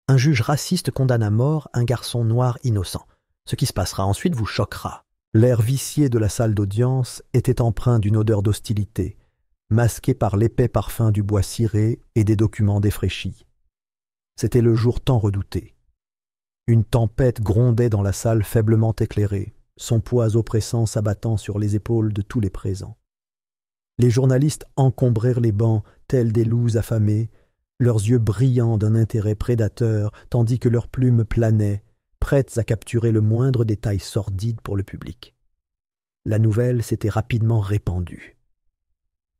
Un juge raciste condamne à mort un garçon noir innocent. Ce qui se passera ensuite vous choquera. L'air vicié de la salle d'audience était empreint d'une odeur d'hostilité, masqué par l'épais parfum du bois ciré et des documents défraîchis. C'était le jour tant redouté. Une tempête grondait dans la salle faiblement éclairée, son poids oppressant s'abattant sur les épaules de tous les présents. Les journalistes encombrèrent les bancs tels des loups affamés, leurs yeux brillants d'un intérêt prédateur, tandis que leurs plumes planaient, prêtes à capturer le moindre détail sordide pour le public. La nouvelle s'était rapidement répandue.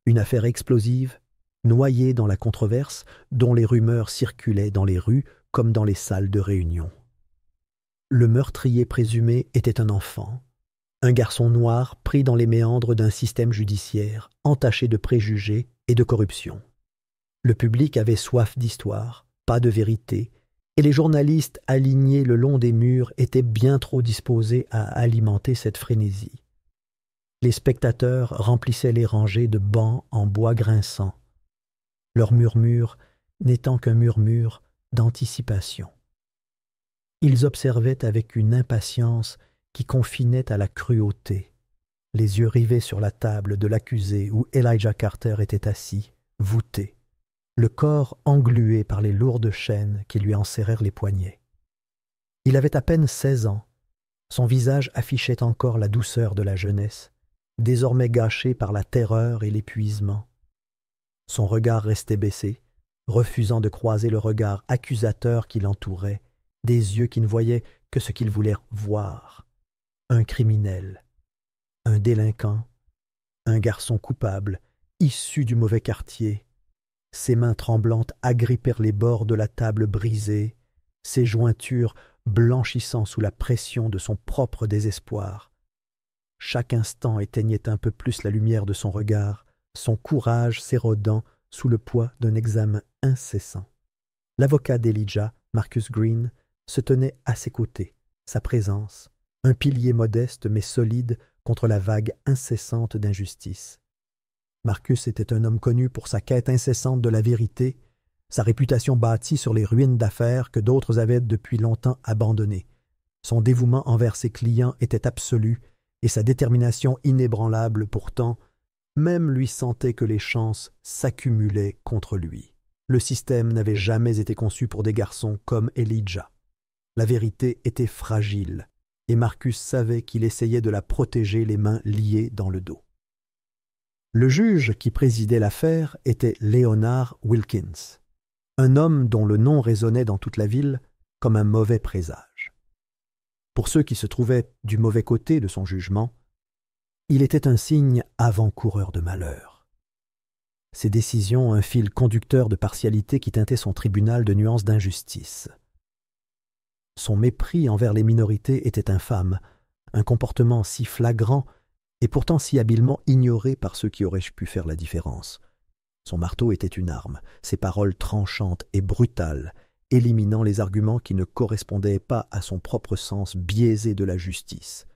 Une affaire explosive, noyée dans la controverse, dont les rumeurs circulaient dans les rues comme dans les salles de réunion. Le meurtrier présumé était un enfant, un garçon noir pris dans les méandres d'un système judiciaire entaché de préjugés et de corruption. Le public avait soif d'histoire, pas de vérité, et les journalistes alignés le long des murs étaient bien trop disposés à alimenter cette frénésie. Les spectateurs remplissaient les rangées de bancs en bois grinçant, leur murmure n'étant qu'un murmure d'anticipation. Ils observaient avec une impatience qui confinait à la cruauté, les yeux rivés sur la table de l'accusé où Elijah Carter était assis, voûté, le corps englué par les lourdes chaînes qui lui enserrèrent les poignets. Il avait à peine 16 ans. Son visage affichait encore la douceur de la jeunesse, désormais gâché par la terreur et l'épuisement. Son regard restait baissé, refusant de croiser le regard accusateur qui l'entourait, des yeux qui ne voyaient que ce qu'ils voulaient voir. Un criminel, un délinquant, un garçon coupable, issu du mauvais quartier. Ses mains tremblantes agrippèrent les bords de la table brisée, ses jointures blanchissant sous la pression de son propre désespoir. Chaque instant éteignait un peu plus la lumière de son regard, son courage s'érodant sous le poids d'un examen incessant. L'avocat d'Elijah, Marcus Green, se tenait à ses côtés, sa présence, un pilier modeste mais solide contre la vague incessante d'injustice. Marcus était un homme connu pour sa quête incessante de la vérité, sa réputation bâtie sur les ruines d'affaires que d'autres avaient depuis longtemps abandonnées. Son dévouement envers ses clients était absolu et sa détermination inébranlable pourtant, même lui sentait que les chances s'accumulaient contre lui. Le système n'avait jamais été conçu pour des garçons comme Elijah. La vérité était fragile, et Marcus savait qu'il essayait de la protéger les mains liées dans le dos. Le juge qui présidait l'affaire était Leonard Wilkins, un homme dont le nom résonnait dans toute la ville comme un mauvais présage. Pour ceux qui se trouvaient du mauvais côté de son jugement, il était un signe avant-coureur de malheur. Ses décisions, un fil conducteur de partialité qui teintait son tribunal de nuances d'injustice. Son mépris envers les minorités était infâme, un comportement si flagrant et pourtant si habilement ignoré par ceux qui auraient pu faire la différence. Son marteau était une arme, ses paroles tranchantes et brutales, éliminant les arguments qui ne correspondaient pas à son propre sens biaisé de la justice.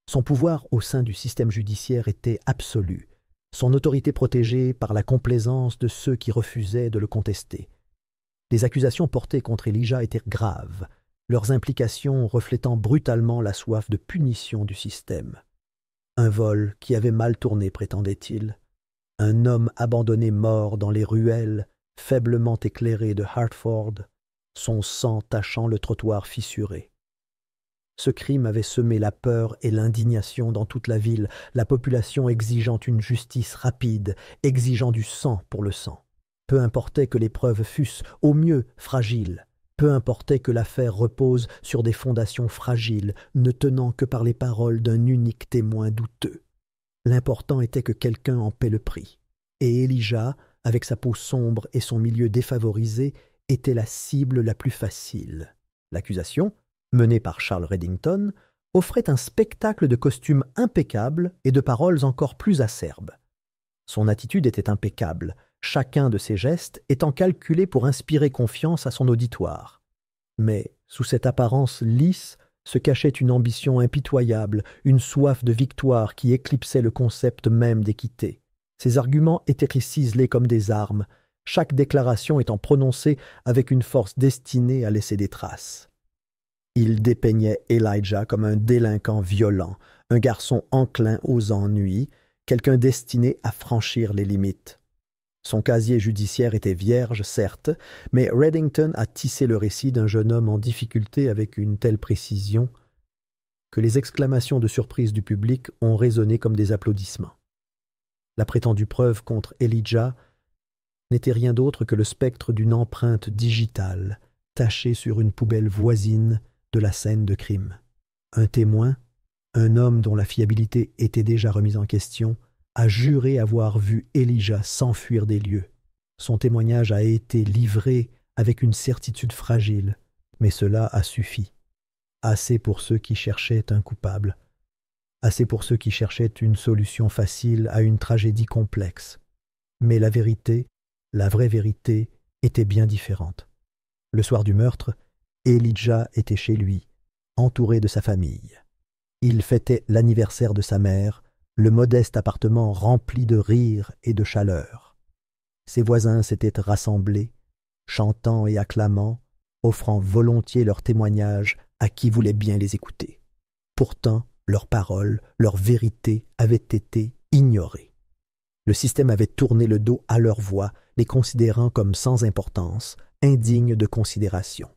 Son pouvoir au sein du système judiciaire était absolu, son autorité protégée par la complaisance de ceux qui refusaient de le contester. Les accusations portées contre Elijah étaient graves, leurs implications reflétant brutalement la soif de punition du système. Un vol qui avait mal tourné, prétendait-il. Un homme abandonné mort dans les ruelles faiblement éclairées de Hartford, son sang tachant le trottoir fissuré. Ce crime avait semé la peur et l'indignation dans toute la ville, la population exigeant une justice rapide, exigeant du sang pour le sang. Peu importait que les preuves fussent, au mieux, fragiles. Peu importait que l'affaire repose sur des fondations fragiles, ne tenant que par les paroles d'un unique témoin douteux. L'important était que quelqu'un en paie le prix. Et Elijah, avec sa peau sombre et son milieu défavorisé, était la cible la plus facile. L'accusation, menée par Charles Reddington, offrait un spectacle de costumes impeccables et de paroles encore plus acerbes. Son attitude était impeccable, chacun de ses gestes étant calculé pour inspirer confiance à son auditoire. Mais sous cette apparence lisse se cachait une ambition impitoyable, une soif de victoire qui éclipsait le concept même d'équité. Ses arguments étaient ciselés comme des armes, chaque déclaration étant prononcée avec une force destinée à laisser des traces. Il dépeignait Elijah comme un délinquant violent, un garçon enclin aux ennuis, quelqu'un destiné à franchir les limites. Son casier judiciaire était vierge, certes, mais Reddington a tissé le récit d'un jeune homme en difficulté avec une telle précision que les exclamations de surprise du public ont résonné comme des applaudissements. La prétendue preuve contre Elijah n'était rien d'autre que le spectre d'une empreinte digitale tachée sur une poubelle voisine de la scène de crime. Un témoin, un homme dont la fiabilité était déjà remise en question, a juré avoir vu Elijah s'enfuir des lieux. Son témoignage a été livré avec une certitude fragile, mais cela a suffi. Assez pour ceux qui cherchaient un coupable, assez pour ceux qui cherchaient une solution facile à une tragédie complexe. Mais la vérité, la vraie vérité, était bien différente. Le soir du meurtre, Elijah était chez lui, entouré de sa famille. Il fêtait l'anniversaire de sa mère, le modeste appartement rempli de rires et de chaleur. Ses voisins s'étaient rassemblés, chantant et acclamant, offrant volontiers leurs témoignages à qui voulait bien les écouter. Pourtant, leurs paroles, leurs vérités avaient été ignorées. Le système avait tourné le dos à leurs voix, les considérant comme sans importance, indignes de considération.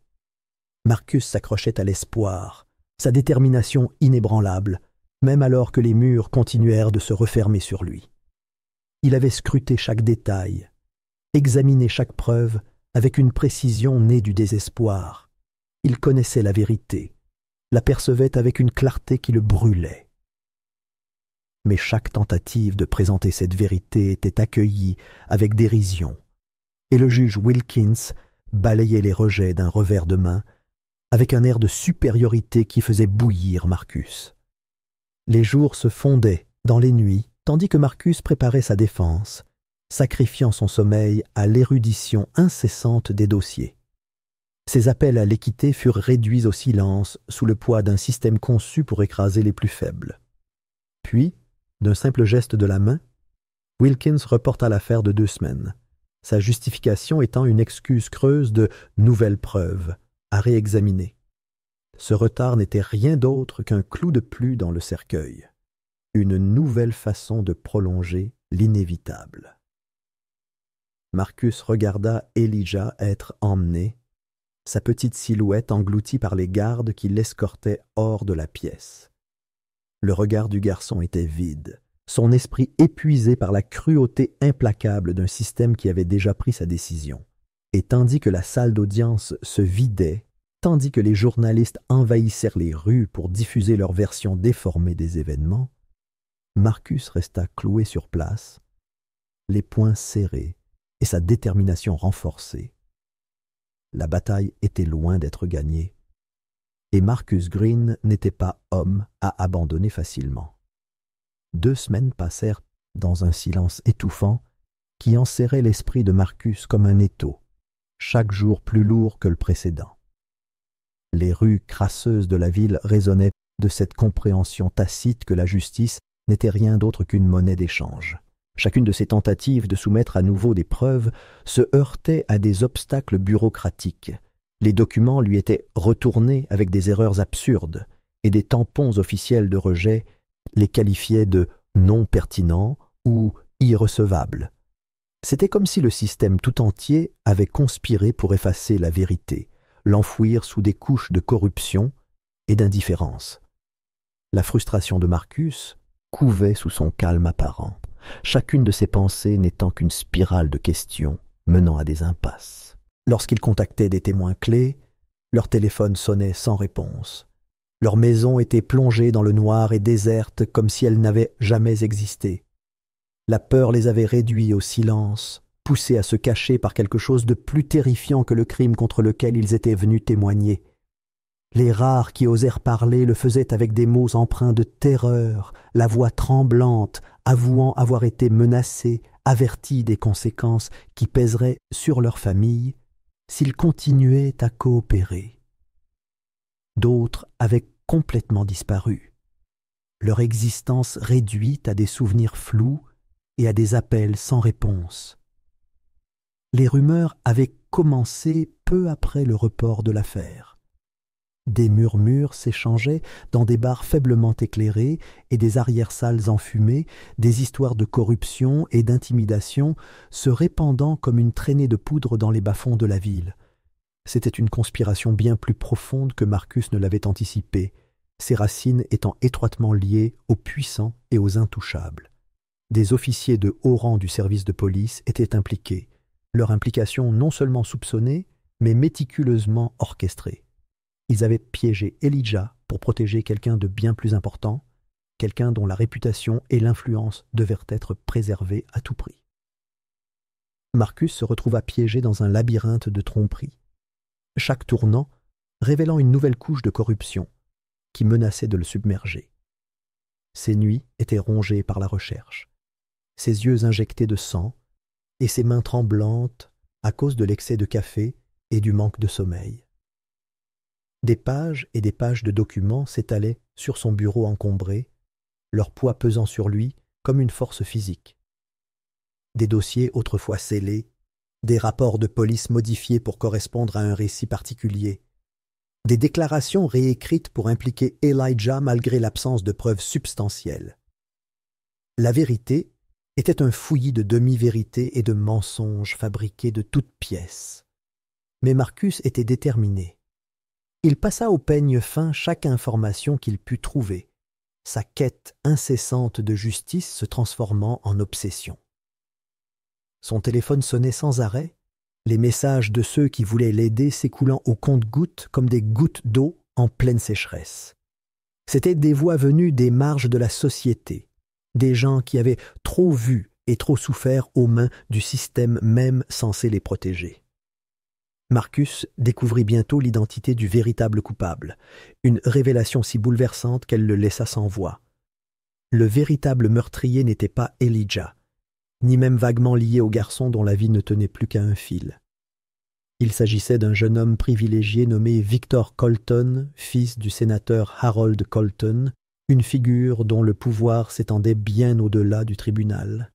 Marcus s'accrochait à l'espoir, sa détermination inébranlable, même alors que les murs continuèrent de se refermer sur lui. Il avait scruté chaque détail, examiné chaque preuve avec une précision née du désespoir. Il connaissait la vérité, l'apercevait avec une clarté qui le brûlait. Mais chaque tentative de présenter cette vérité était accueillie avec dérision, et le juge Wilkins balayait les rejets d'un revers de main avec un air de supériorité qui faisait bouillir Marcus. Les jours se fondaient dans les nuits, tandis que Marcus préparait sa défense, sacrifiant son sommeil à l'érudition incessante des dossiers. Ses appels à l'équité furent réduits au silence sous le poids d'un système conçu pour écraser les plus faibles. Puis, d'un simple geste de la main, Wilkins reporta l'affaire de 2 semaines, sa justification étant une excuse creuse de nouvelles preuves à réexaminer. Ce retard n'était rien d'autre qu'un clou de plus dans le cercueil, une nouvelle façon de prolonger l'inévitable. Marcus regarda Elijah être emmené, sa petite silhouette engloutie par les gardes qui l'escortaient hors de la pièce. Le regard du garçon était vide, son esprit épuisé par la cruauté implacable d'un système qui avait déjà pris sa décision. Et tandis que la salle d'audience se vidait, tandis que les journalistes envahissèrent les rues pour diffuser leur version déformée des événements, Marcus resta cloué sur place, les poings serrés et sa détermination renforcée. La bataille était loin d'être gagnée, et Marcus Green n'était pas homme à abandonner facilement. 2 semaines passèrent dans un silence étouffant qui enserrait l'esprit de Marcus comme un étau, chaque jour plus lourd que le précédent. Les rues crasseuses de la ville résonnaient de cette compréhension tacite que la justice n'était rien d'autre qu'une monnaie d'échange. Chacune de ces tentatives de soumettre à nouveau des preuves se heurtait à des obstacles bureaucratiques. Les documents lui étaient retournés avec des erreurs absurdes, et des tampons officiels de rejet les qualifiaient de non pertinents ou irrecevables. C'était comme si le système tout entier avait conspiré pour effacer la vérité, l'enfouir sous des couches de corruption et d'indifférence. La frustration de Marcus couvait sous son calme apparent, chacune de ses pensées n'étant qu'une spirale de questions menant à des impasses. Lorsqu'il contactait des témoins clés, leur téléphone sonnait sans réponse. Leur maison était plongée dans le noir et déserte comme si elle n'avait jamais existé. La peur les avait réduits au silence, poussés à se cacher par quelque chose de plus terrifiant que le crime contre lequel ils étaient venus témoigner. Les rares qui osèrent parler le faisaient avec des mots empreints de terreur, la voix tremblante, avouant avoir été menacés, avertis des conséquences qui pèseraient sur leur famille s'ils continuaient à coopérer. D'autres avaient complètement disparu, leur existence réduite à des souvenirs flous et à des appels sans réponse. Les rumeurs avaient commencé peu après le report de l'affaire. Des murmures s'échangeaient dans des bars faiblement éclairés et des arrière-salles enfumées, des histoires de corruption et d'intimidation se répandant comme une traînée de poudre dans les bas-fonds de la ville. C'était une conspiration bien plus profonde que Marcus ne l'avait anticipé, ses racines étant étroitement liées aux puissants et aux intouchables. Des officiers de haut rang du service de police étaient impliqués, leur implication non seulement soupçonnée, mais méticuleusement orchestrée. Ils avaient piégé Elijah pour protéger quelqu'un de bien plus important, quelqu'un dont la réputation et l'influence devaient être préservées à tout prix. Marcus se retrouva piégé dans un labyrinthe de tromperies, chaque tournant révélant une nouvelle couche de corruption qui menaçait de le submerger. Ses nuits étaient rongées par la recherche, ses yeux injectés de sang et ses mains tremblantes à cause de l'excès de café et du manque de sommeil. Des pages et des pages de documents s'étalaient sur son bureau encombré, leur poids pesant sur lui comme une force physique. Des dossiers autrefois scellés, des rapports de police modifiés pour correspondre à un récit particulier, des déclarations réécrites pour impliquer Elijah malgré l'absence de preuves substantielles. La vérité était un fouillis de demi-vérités et de mensonges fabriqués de toutes pièces. Mais Marcus était déterminé. Il passa au peigne fin chaque information qu'il put trouver, sa quête incessante de justice se transformant en obsession. Son téléphone sonnait sans arrêt, les messages de ceux qui voulaient l'aider s'écoulant au compte-gouttes comme des gouttes d'eau en pleine sécheresse. C'étaient des voix venues des marges de la société, des gens qui avaient trop vu et trop souffert aux mains du système même censé les protéger. Marcus découvrit bientôt l'identité du véritable coupable, une révélation si bouleversante qu'elle le laissa sans voix. Le véritable meurtrier n'était pas Elijah, ni même vaguement lié au garçon dont la vie ne tenait plus qu'à un fil. Il s'agissait d'un jeune homme privilégié nommé Victor Colton, fils du sénateur Harold Colton, une figure dont le pouvoir s'étendait bien au-delà du tribunal.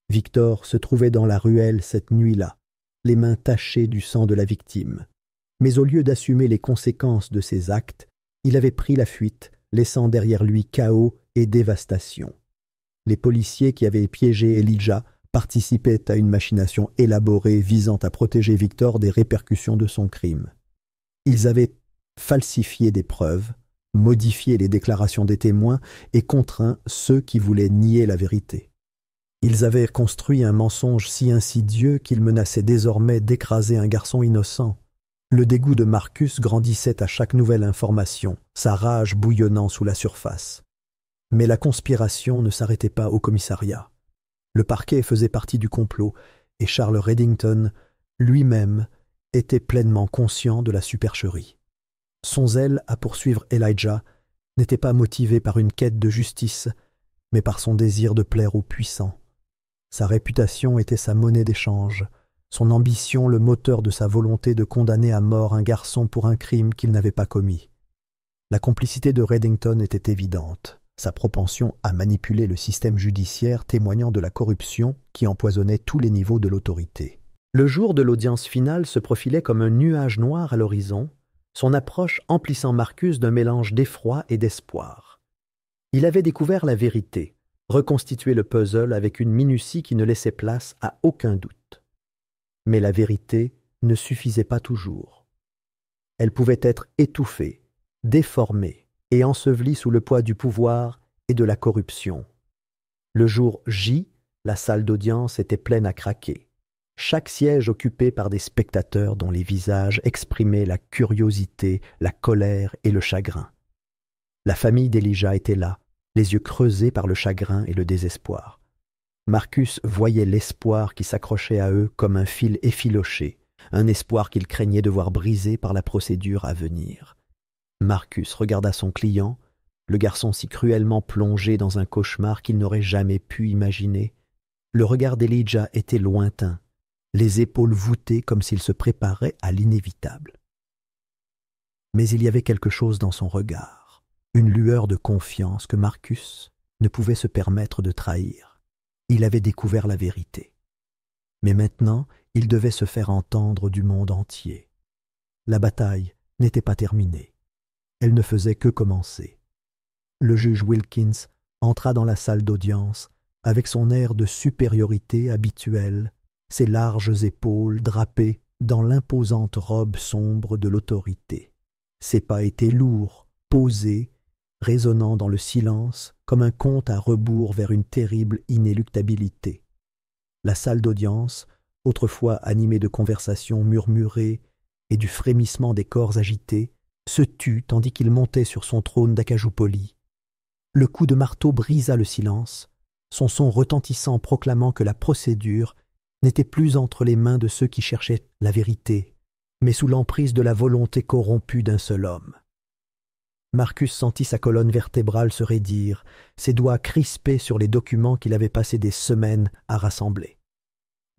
Victor se trouvait dans la ruelle cette nuit-là, les mains tachées du sang de la victime. Mais au lieu d'assumer les conséquences de ses actes, il avait pris la fuite, laissant derrière lui chaos et dévastation. Les policiers qui avaient piégé Elijah participaient à une machination élaborée visant à protéger Victor des répercussions de son crime. Ils avaient falsifié des preuves, modifié les déclarations des témoins et contraint ceux qui voulaient nier la vérité. Ils avaient construit un mensonge si insidieux qu'il menaçait désormais d'écraser un garçon innocent. Le dégoût de Marcus grandissait à chaque nouvelle information, sa rage bouillonnant sous la surface. Mais la conspiration ne s'arrêtait pas au commissariat. Le parquet faisait partie du complot, et Charles Reddington, lui-même, était pleinement conscient de la supercherie. Son zèle à poursuivre Elijah n'était pas motivé par une quête de justice, mais par son désir de plaire aux puissants. Sa réputation était sa monnaie d'échange, son ambition le moteur de sa volonté de condamner à mort un garçon pour un crime qu'il n'avait pas commis. La complicité de Reddington était évidente, sa propension à manipuler le système judiciaire témoignant de la corruption qui empoisonnait tous les niveaux de l'autorité. Le jour de l'audience finale se profilait comme un nuage noir à l'horizon, son approche emplissant Marcus d'un mélange d'effroi et d'espoir. Il avait découvert la vérité, reconstitué le puzzle avec une minutie qui ne laissait place à aucun doute. Mais la vérité ne suffisait pas toujours. Elle pouvait être étouffée, déformée et ensevelie sous le poids du pouvoir et de la corruption. Le jour J, la salle d'audience était pleine à craquer, chaque siège occupé par des spectateurs dont les visages exprimaient la curiosité, la colère et le chagrin. La famille d'Elijah était là, les yeux creusés par le chagrin et le désespoir. Marcus voyait l'espoir qui s'accrochait à eux comme un fil effiloché, un espoir qu'il craignait de voir brisé par la procédure à venir. Marcus regarda son client, le garçon si cruellement plongé dans un cauchemar qu'il n'aurait jamais pu imaginer. Le regard d'Elijah était lointain, les épaules voûtées comme s'il se préparait à l'inévitable. Mais il y avait quelque chose dans son regard, une lueur de confiance que Marcus ne pouvait se permettre de trahir. Il avait découvert la vérité. Mais maintenant, Il devait se faire entendre du monde entier. La bataille n'était pas terminée. Elle ne faisait que commencer. Le juge Wilkins entra dans la salle d'audience avec son air de supériorité habituel, ses larges épaules drapées dans l'imposante robe sombre de l'autorité. Ses pas étaient lourds, posés, résonnant dans le silence comme un conte à rebours vers une terrible inéluctabilité. La salle d'audience, autrefois animée de conversations murmurées et du frémissement des corps agités, se tut tandis qu'il montait sur son trône d'acajou poli. Le coup de marteau brisa le silence, son son retentissant proclamant que la procédure n'était plus entre les mains de ceux qui cherchaient la vérité, mais sous l'emprise de la volonté corrompue d'un seul homme. Marcus sentit sa colonne vertébrale se raidir, ses doigts crispés sur les documents qu'il avait passé des semaines à rassembler.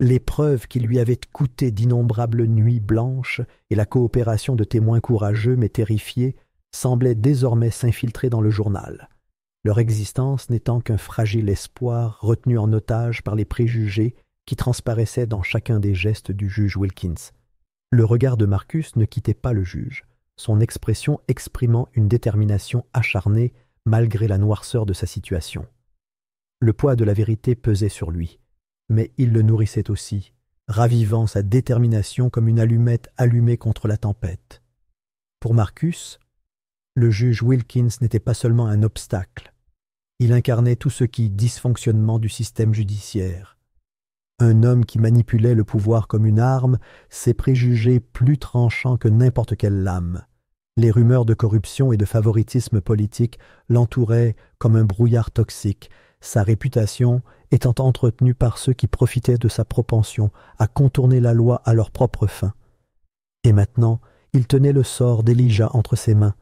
Les preuves qui lui avaient coûté d'innombrables nuits blanches et la coopération de témoins courageux mais terrifiés semblaient désormais s'infiltrer dans le journal, leur existence n'étant qu'un fragile espoir retenu en otage par les préjugés qui transparaissaient dans chacun des gestes du juge Wilkins. Le regard de Marcus ne quittait pas le juge, son expression exprimant une détermination acharnée malgré la noirceur de sa situation. Le poids de la vérité pesait sur lui, mais il le nourrissait aussi, ravivant sa détermination comme une allumette allumée contre la tempête. Pour Marcus, le juge Wilkins n'était pas seulement un obstacle, il incarnait tout ce qui dysfonctionnement du système judiciaire. Un homme qui manipulait le pouvoir comme une arme, ses préjugés plus tranchants que n'importe quelle lame. Les rumeurs de corruption et de favoritisme politique l'entouraient comme un brouillard toxique, sa réputation étant entretenue par ceux qui profitaient de sa propension à contourner la loi à leurs propres fins. Et maintenant, il tenait le sort d'Elijah entre ses mains,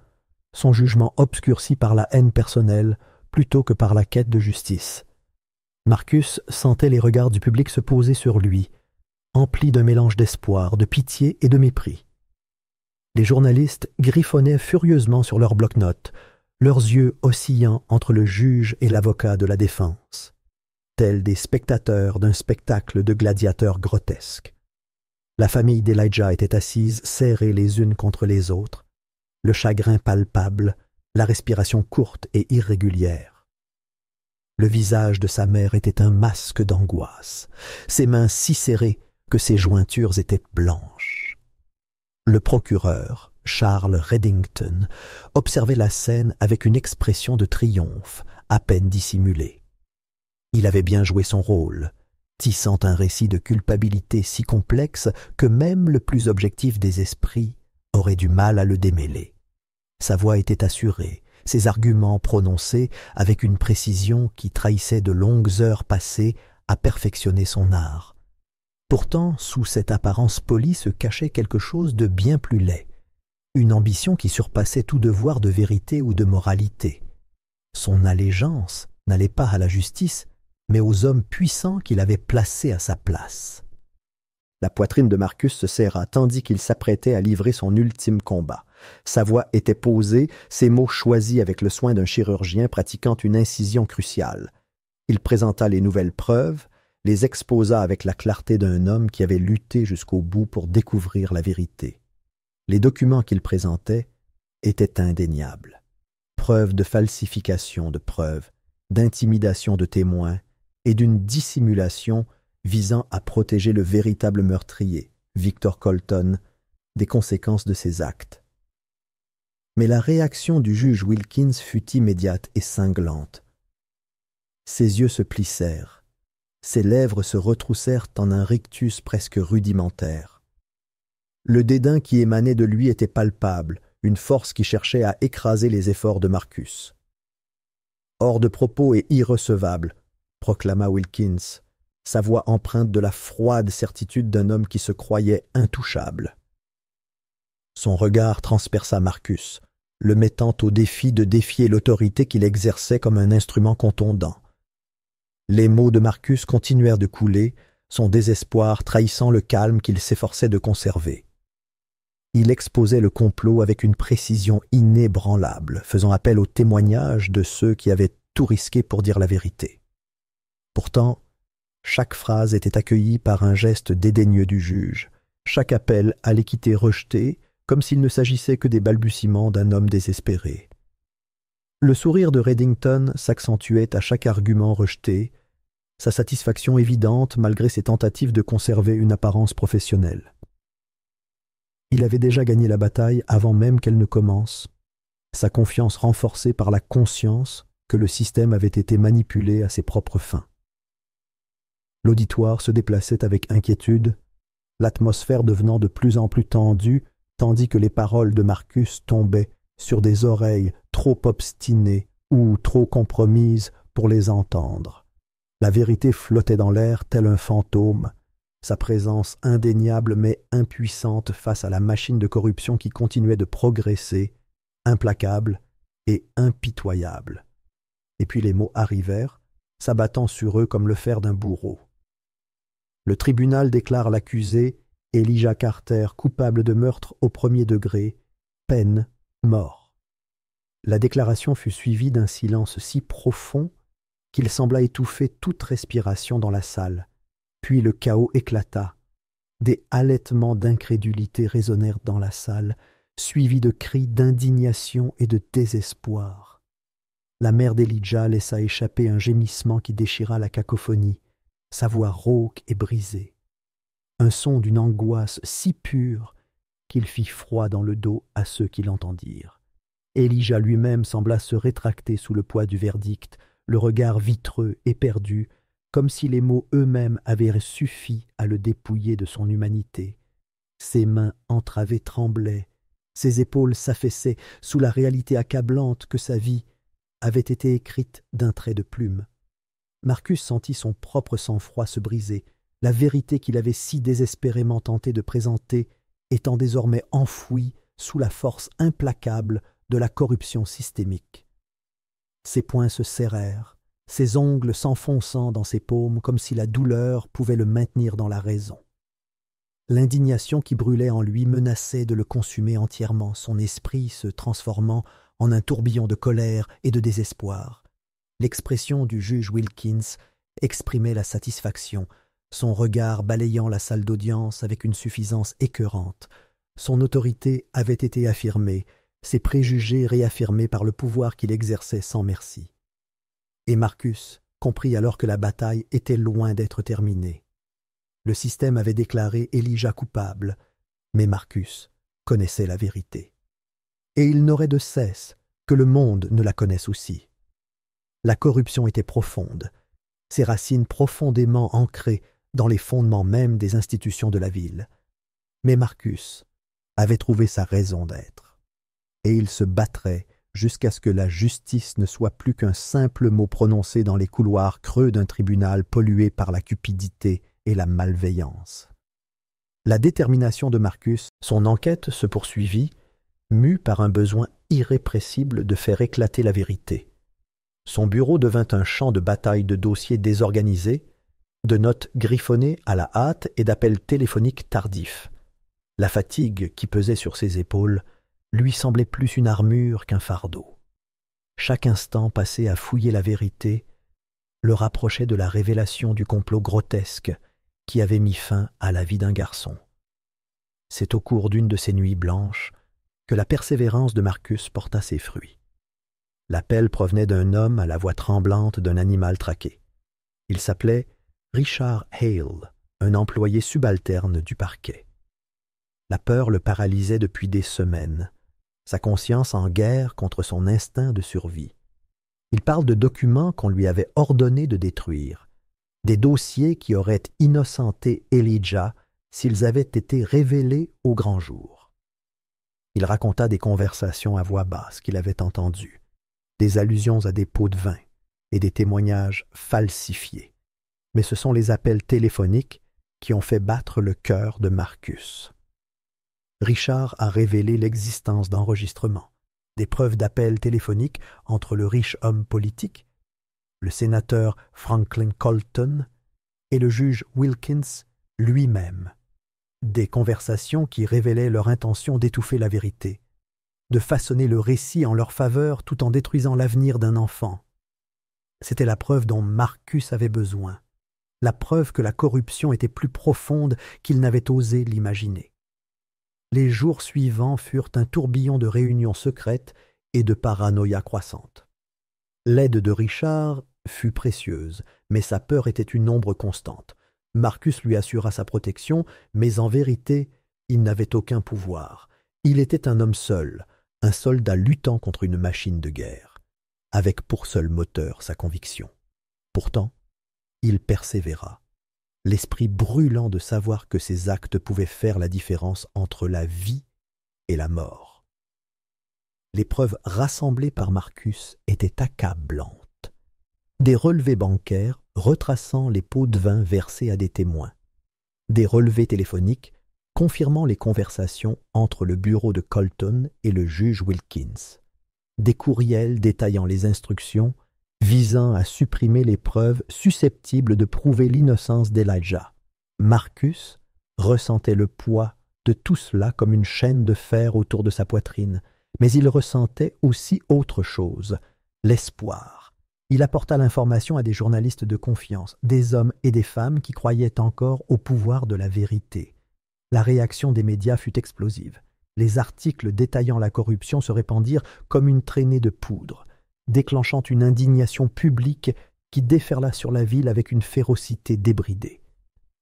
son jugement obscurci par la haine personnelle plutôt que par la quête de justice. Marcus sentait les regards du public se poser sur lui, emplis d'un mélange d'espoir, de pitié et de mépris. Les journalistes griffonnaient furieusement sur leurs bloc-notes, leurs yeux oscillant entre le juge et l'avocat de la défense, tels des spectateurs d'un spectacle de gladiateurs grotesques. La famille d'Elijah était assise, serrée les unes contre les autres, le chagrin palpable, la respiration courte et irrégulière. Le visage de sa mère était un masque d'angoisse, ses mains si serrées que ses jointures étaient blanches. Le procureur, Charles Reddington, observait la scène avec une expression de triomphe, à peine dissimulée. Il avait bien joué son rôle, tissant un récit de culpabilité si complexe que même le plus objectif des esprits aurait du mal à le démêler. Sa voix était assurée, ses arguments prononcés avec une précision qui trahissait de longues heures passées à perfectionner son art. Pourtant, sous cette apparence polie se cachait quelque chose de bien plus laid, une ambition qui surpassait tout devoir de vérité ou de moralité. Son allégeance n'allait pas à la justice, mais aux hommes puissants qu'il avait placés à sa place. La poitrine de Marcus se serra tandis qu'il s'apprêtait à livrer son ultime combat. Sa voix était posée, ses mots choisis avec le soin d'un chirurgien pratiquant une incision cruciale. Il présenta les nouvelles preuves, les exposa avec la clarté d'un homme qui avait lutté jusqu'au bout pour découvrir la vérité. Les documents qu'il présentait étaient indéniables. Preuves de falsification de preuves, d'intimidation de témoins et d'une dissimulation visant à protéger le véritable meurtrier, Victor Colton, des conséquences de ses actes. Mais la réaction du juge Wilkins fut immédiate et cinglante. Ses yeux se plissèrent, ses lèvres se retroussèrent en un rictus presque rudimentaire. Le dédain qui émanait de lui était palpable, une force qui cherchait à écraser les efforts de Marcus. « Hors de propos et irrecevable », proclama Wilkins, sa voix empreinte de la froide certitude d'un homme qui se croyait intouchable. Son regard transperça Marcus, le mettant au défi de défier l'autorité qu'il exerçait comme un instrument contondant. Les mots de Marcus continuèrent de couler, son désespoir trahissant le calme qu'il s'efforçait de conserver. Il exposait le complot avec une précision inébranlable, faisant appel aux témoignages de ceux qui avaient tout risqué pour dire la vérité. Pourtant, Chaque phrase était accueillie par un geste dédaigneux du juge, chaque appel à l'équité rejeté, comme s'il ne s'agissait que des balbutiements d'un homme désespéré. Le sourire de Reddington s'accentuait à chaque argument rejeté, sa satisfaction évidente malgré ses tentatives de conserver une apparence professionnelle. Il avait déjà gagné la bataille avant même qu'elle ne commence, sa confiance renforcée par la conscience que le système avait été manipulé à ses propres fins. L'auditoire se déplaçait avec inquiétude, l'atmosphère devenant de plus en plus tendue, tandis que les paroles de Marcus tombaient sur des oreilles trop obstinées ou trop compromises pour les entendre. La vérité flottait dans l'air tel un fantôme, sa présence indéniable mais impuissante face à la machine de corruption qui continuait de progresser, implacable et impitoyable. Et puis les mots arrivèrent, s'abattant sur eux comme le fer d'un bourreau. Le tribunal déclare l'accusé, Elijah Carter, coupable de meurtre au premier degré, peine, mort. La déclaration fut suivie d'un silence si profond qu'il sembla étouffer toute respiration dans la salle. Puis le chaos éclata. Des halètements d'incrédulité résonnèrent dans la salle, suivis de cris d'indignation et de désespoir. La mère d'Elijah laissa échapper un gémissement qui déchira la cacophonie, sa voix rauque et brisée. Un son d'une angoisse si pure qu'il fit froid dans le dos à ceux qui l'entendirent. Elijah lui-même sembla se rétracter sous le poids du verdict, le regard vitreux, éperdu, comme si les mots eux-mêmes avaient suffi à le dépouiller de son humanité. Ses mains entravées tremblaient, ses épaules s'affaissaient sous la réalité accablante que sa vie avait été écrite d'un trait de plume. Marcus sentit son propre sang-froid se briser, la vérité qu'il avait si désespérément tenté de présenter étant désormais enfouie sous la force implacable de la corruption systémique. Ses poings se serrèrent, ses ongles s'enfonçant dans ses paumes comme si la douleur pouvait le maintenir dans la raison. L'indignation qui brûlait en lui menaçait de le consumer entièrement, son esprit se transformant en un tourbillon de colère et de désespoir. L'expression du juge Wilkins exprimait la satisfaction, son regard balayant la salle d'audience avec une suffisance écœurante. Son autorité avait été affirmée, ses préjugés réaffirmés par le pouvoir qu'il exerçait sans merci. Et Marcus comprit alors que la bataille était loin d'être terminée. Le système avait déclaré Elijah coupable, mais Marcus connaissait la vérité. Et il n'aurait de cesse que le monde ne la connaisse aussi. La corruption était profonde, ses racines profondément ancrées dans les fondements mêmes des institutions de la ville. Mais Marcus avait trouvé sa raison d'être, et il se battrait jusqu'à ce que la justice ne soit plus qu'un simple mot prononcé dans les couloirs creux d'un tribunal pollué par la cupidité et la malveillance. La détermination de Marcus, son enquête se poursuivit, mue par un besoin irrépressible de faire éclater la vérité. Son bureau devint un champ de bataille de dossiers désorganisés, de notes griffonnées à la hâte et d'appels téléphoniques tardifs. La fatigue qui pesait sur ses épaules lui semblait plus une armure qu'un fardeau. Chaque instant passé à fouiller la vérité le rapprochait de la révélation du complot grotesque qui avait mis fin à la vie d'un garçon. C'est au cours d'une de ces nuits blanches que la persévérance de Marcus porta ses fruits. L'appel provenait d'un homme à la voix tremblante d'un animal traqué. Il s'appelait Richard Hale, un employé subalterne du parquet. La peur le paralysait depuis des semaines, sa conscience en guerre contre son instinct de survie. Il parle de documents qu'on lui avait ordonné de détruire, des dossiers qui auraient innocenté Elijah s'ils avaient été révélés au grand jour. Il raconta des conversations à voix basse qu'il avait entendues, des allusions à des pots de vin et des témoignages falsifiés. Mais ce sont les appels téléphoniques qui ont fait battre le cœur de Marcus. Richard a révélé l'existence d'enregistrements, des preuves d'appels téléphoniques entre le riche homme politique, le sénateur Franklin Colton et le juge Wilkins lui-même, des conversations qui révélaient leur intention d'étouffer la vérité, de façonner le récit en leur faveur tout en détruisant l'avenir d'un enfant. C'était la preuve dont Marcus avait besoin. la preuve que la corruption était plus profonde qu'il n'avait osé l'imaginer. Les jours suivants furent un tourbillon de réunions secrètes et de paranoïa croissante. L'aide de Richard fut précieuse, mais sa peur était une ombre constante. Marcus lui assura sa protection, mais en vérité, il n'avait aucun pouvoir. Il était un homme seul, un soldat luttant contre une machine de guerre, avec pour seul moteur sa conviction. Pourtant, il persévéra, l'esprit brûlant de savoir que ses actes pouvaient faire la différence entre la vie et la mort. Les preuves rassemblées par Marcus étaient accablantes. Des relevés bancaires retraçant les pots de vin versés à des témoins, des relevés téléphoniques confirmant les conversations entre le bureau de Colton et le juge Wilkins, des courriels détaillant les instructions visant à supprimer les preuves susceptibles de prouver l'innocence d'Elijah. Marcus ressentait le poids de tout cela comme une chaîne de fer autour de sa poitrine, mais il ressentait aussi autre chose, l'espoir. Il apporta l'information à des journalistes de confiance, des hommes et des femmes qui croyaient encore au pouvoir de la vérité. La réaction des médias fut explosive. Les articles détaillant la corruption se répandirent comme une traînée de poudre, déclenchant une indignation publique qui déferla sur la ville avec une férocité débridée.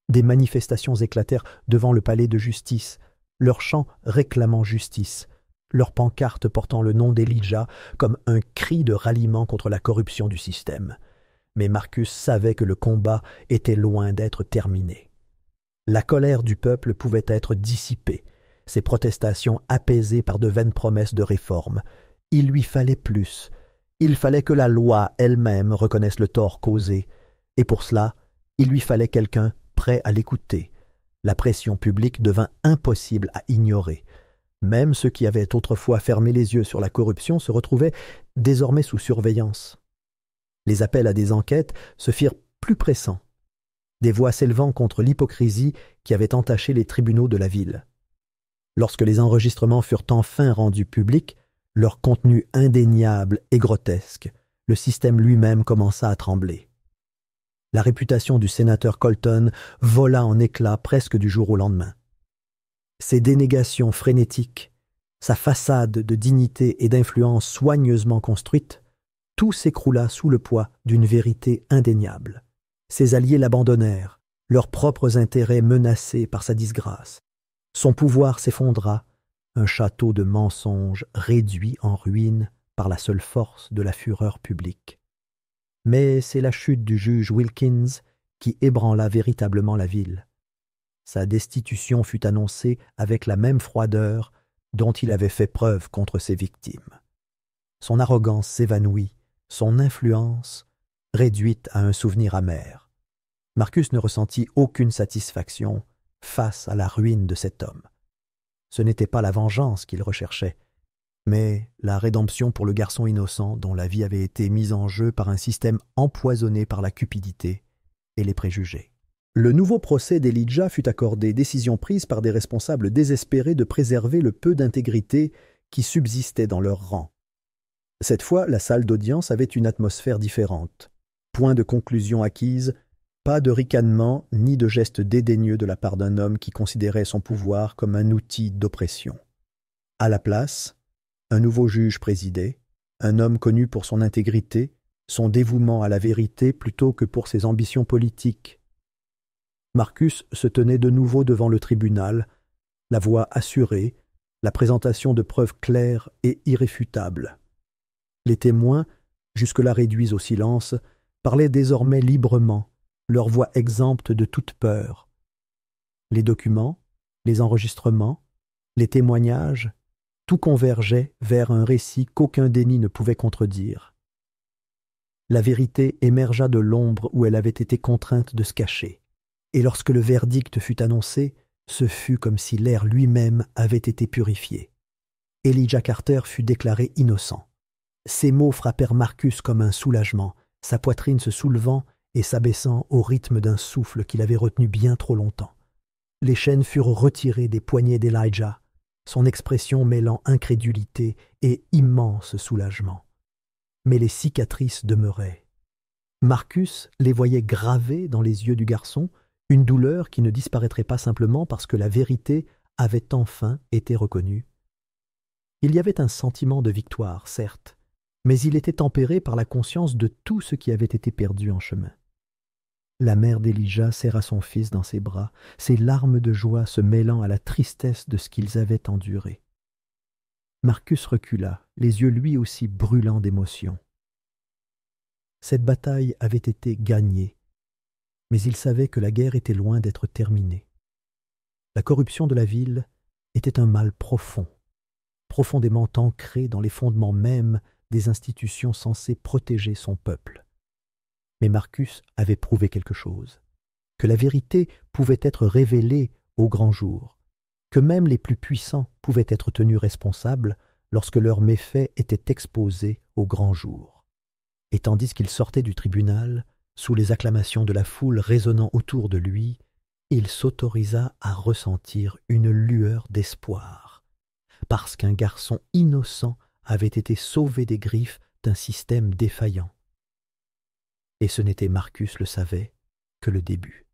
Des manifestations éclatèrent devant le palais de justice, leurs chants réclamant justice, leurs pancartes portant le nom d'Elijah comme un cri de ralliement contre la corruption du système. Mais Marcus savait que le combat était loin d'être terminé. La colère du peuple pouvait être dissipée, ses protestations apaisées par de vaines promesses de réforme. Il lui fallait plus. Il fallait que la loi elle-même reconnaisse le tort causé, et pour cela, il lui fallait quelqu'un prêt à l'écouter. La pression publique devint impossible à ignorer. Même ceux qui avaient autrefois fermé les yeux sur la corruption se retrouvaient désormais sous surveillance. Les appels à des enquêtes se firent plus pressants, des voix s'élevant contre l'hypocrisie qui avait entaché les tribunaux de la ville. Lorsque les enregistrements furent enfin rendus publics, leur contenu indéniable et grotesque, le système lui-même commença à trembler. La réputation du sénateur Colton vola en éclats presque du jour au lendemain. Ses dénégations frénétiques, sa façade de dignité et d'influence soigneusement construite, tout s'écroula sous le poids d'une vérité indéniable. Ses alliés l'abandonnèrent, leurs propres intérêts menacés par sa disgrâce. Son pouvoir s'effondra, un château de mensonges réduit en ruine par la seule force de la fureur publique. Mais c'est la chute du juge Wilkins qui ébranla véritablement la ville. Sa destitution fut annoncée avec la même froideur dont il avait fait preuve contre ses victimes. Son arrogance s'évanouit, son influence réduite à un souvenir amer. Marcus ne ressentit aucune satisfaction face à la ruine de cet homme. Ce n'était pas la vengeance qu'il recherchait, mais la rédemption pour le garçon innocent dont la vie avait été mise en jeu par un système empoisonné par la cupidité et les préjugés. Le nouveau procès d'Elijah fut accordé, décision prise par des responsables désespérés de préserver le peu d'intégrité qui subsistait dans leur rang. Cette fois, la salle d'audience avait une atmosphère différente. Point de conclusion acquise, pas de ricanement ni de geste dédaigneux de la part d'un homme qui considérait son pouvoir comme un outil d'oppression. À la place, un nouveau juge présidait, un homme connu pour son intégrité, son dévouement à la vérité plutôt que pour ses ambitions politiques. Marcus se tenait de nouveau devant le tribunal, la voix assurée, la présentation de preuves claires et irréfutables. Les témoins, jusque-là réduits au silence, parlaient désormais librement, leur voix exempte de toute peur. Les documents, les enregistrements, les témoignages, tout convergeait vers un récit qu'aucun déni ne pouvait contredire. La vérité émergea de l'ombre où elle avait été contrainte de se cacher, et lorsque le verdict fut annoncé, ce fut comme si l'air lui-même avait été purifié. Elijah Carter fut déclaré innocent. Ces mots frappèrent Marcus comme un soulagement, sa poitrine se soulevant et s'abaissant au rythme d'un souffle qu'il avait retenu bien trop longtemps. Les chaînes furent retirées des poignets d'Elijah, son expression mêlant incrédulité et immense soulagement. Mais les cicatrices demeuraient. Marcus les voyait gravés dans les yeux du garçon, une douleur qui ne disparaîtrait pas simplement parce que la vérité avait enfin été reconnue. Il y avait un sentiment de victoire, certes, mais il était tempéré par la conscience de tout ce qui avait été perdu en chemin. La mère d'Elijah serra son fils dans ses bras, ses larmes de joie se mêlant à la tristesse de ce qu'ils avaient enduré. Marcus recula, les yeux lui aussi brûlants d'émotion. Cette bataille avait été gagnée, mais il savait que la guerre était loin d'être terminée. La corruption de la ville était un mal profond, profondément ancré dans les fondements mêmes des institutions censées protéger son peuple. Mais Marcus avait prouvé quelque chose, que la vérité pouvait être révélée au grand jour, que même les plus puissants pouvaient être tenus responsables lorsque leurs méfaits étaient exposés au grand jour. Et tandis qu'il sortait du tribunal, sous les acclamations de la foule résonnant autour de lui, il s'autorisa à ressentir une lueur d'espoir, parce qu'un garçon innocent avait été sauvé des griffes d'un système défaillant. Et ce n'était, Marcus le savait, que le début.